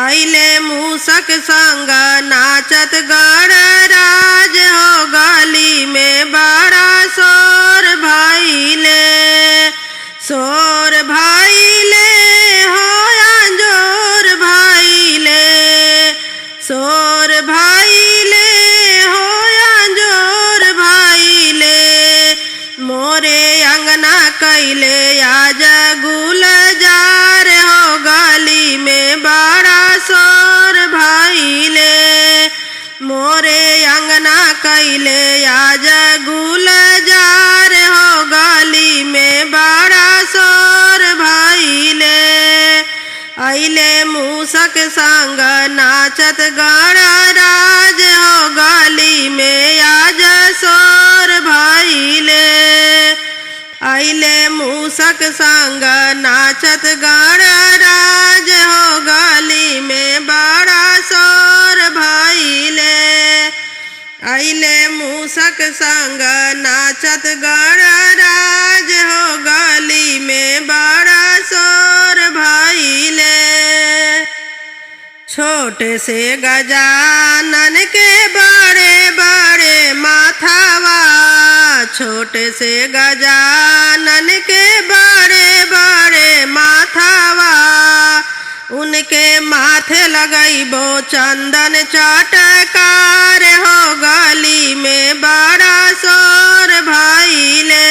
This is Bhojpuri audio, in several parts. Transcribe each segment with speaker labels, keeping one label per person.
Speaker 1: आइले मूसक संग नाचत गणराज हो गली में बड़ा शोर भइले हो अंजोर भइले शोर भइले हो अंजोर भइले मोरे अंगना कैले आज गुलजार हो गली में बड़ा शोर भइले मोरे अंगना कैले आज गुलजार हो गली में बड़ा शोर भइले आइले मूसक संग नाचत गणराज हो गली में आज शोर भइले आइले मूसक संग नाचत गणराज हो गली में बड़ा शोर भइले आइले मूसक संग नाचत गणराज हो गली में बड़ा शोर भइले छोटे से गजानन के बड़े बड़े माथावा छोटे से गजानन के बड़े बड़े माथावा उनके माथे लगैबो चंदन चटकार हो गली में बड़ा शोर भइले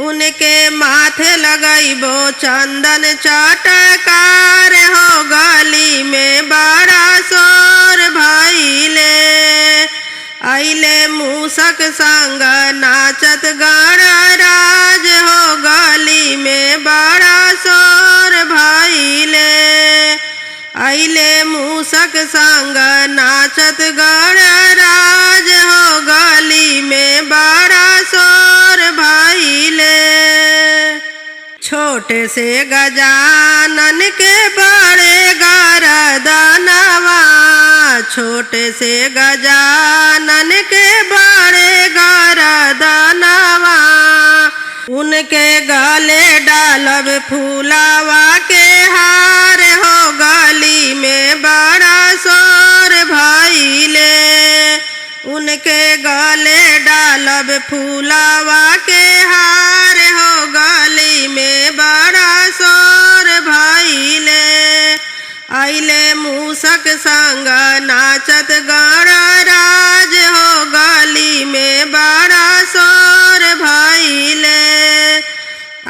Speaker 1: उनके माथे लगैबो चंदन चटकार हो गली में बड़ा शोर भइले आइले मूसक संग नाचत गणराज हो गली में बड़ा शोर भइले आइले मूसक संग नाचत गणराज हो गली में बड़ा शोर भइले छोटे से गजानन के बड़े गरदनवा छोटे से गजानन के बड़े गरदनवा उनके गले डालब फूलावा के हार हो गली में बड़ा शोर भइले उनके गले डालब फूलावा के हार हो गली में बड़ा शोर भइले आइले मूसक संग नाचत गणराज हो गली में बड़ा शोर भइले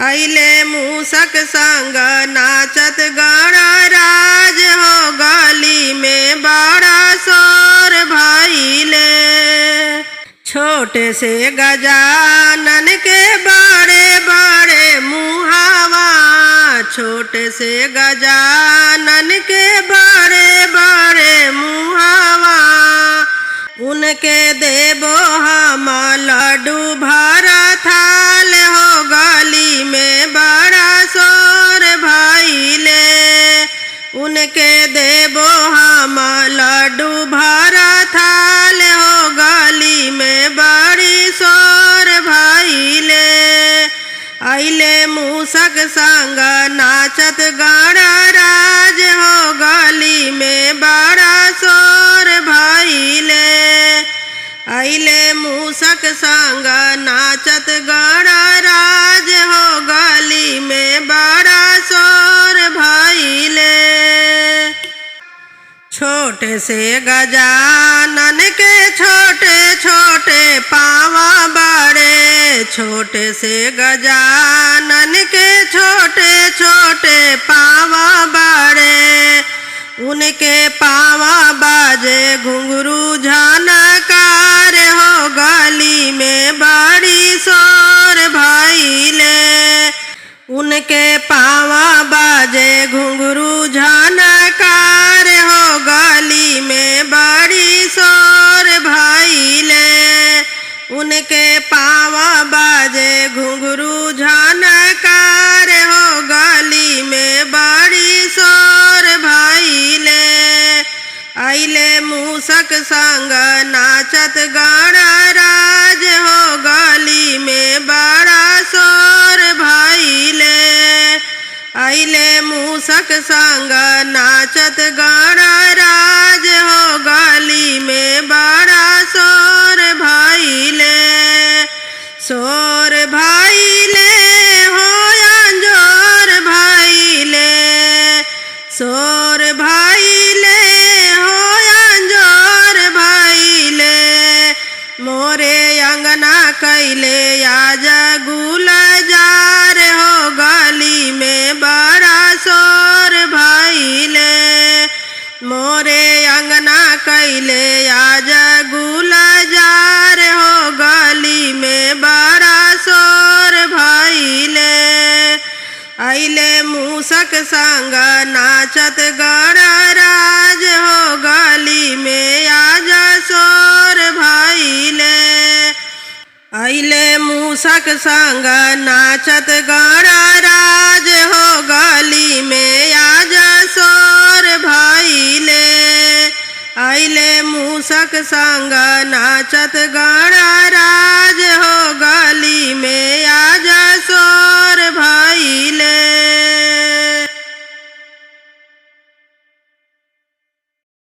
Speaker 1: आइले मूसक संग नाचत गणराज हो गली में बड़ा शोर भइले छोटे से गजानन के बड़े बड़े मुहावा छोटे से गजानन के बड़े बड़े मुहावा उनके देबो हम लड्डू भरा थाल हो गली में बड़ा शोर भइले उनके देबो हम लड्डू भरा थाल हो गली में बड़ी शोर भइले आइले मूसक संग नाचत गणराज हो गली में बड़ा शोर भइले आइले मूसक संग नाचत गणराज हो गली में बड़ा शोर भइले छोटे से गजानन के छोटे छोटे पावा बड़े छोटे से गजानन के छोटे छोटे पावा बड़े उनके पावा बाजे घुंघरू झनकार हो गली में बड़ी शोर भइले उनके पावा बाजे घुंघरू झनकार हो गली में बड़ी शोर भइले उनके पावा बाजे घुंघरू झनकार हो गली में बड़ी शोर भइले आइले मूसक संग नाचत गणराज हो गली में बड़ा शोर भइले अइले मूसक संग नाचत गणराज हो गली में बड़ा शोर भइले हो अंजोर भइले शोर भइले हो अंजोर भइले मोरे अंगना कैले आज गुलजार हो गली में बड़ा शोर भइले मोरे अंगना कैले आज गुलजार हो गली में बड़ा शोर भइले अइले मूसक संग नाचत गणराज हो गली में आज शोर भइले अइले मूसक संग नाचत गणराज हो गली में आज शोर भइले अइले मूसक संग नाचत गणराज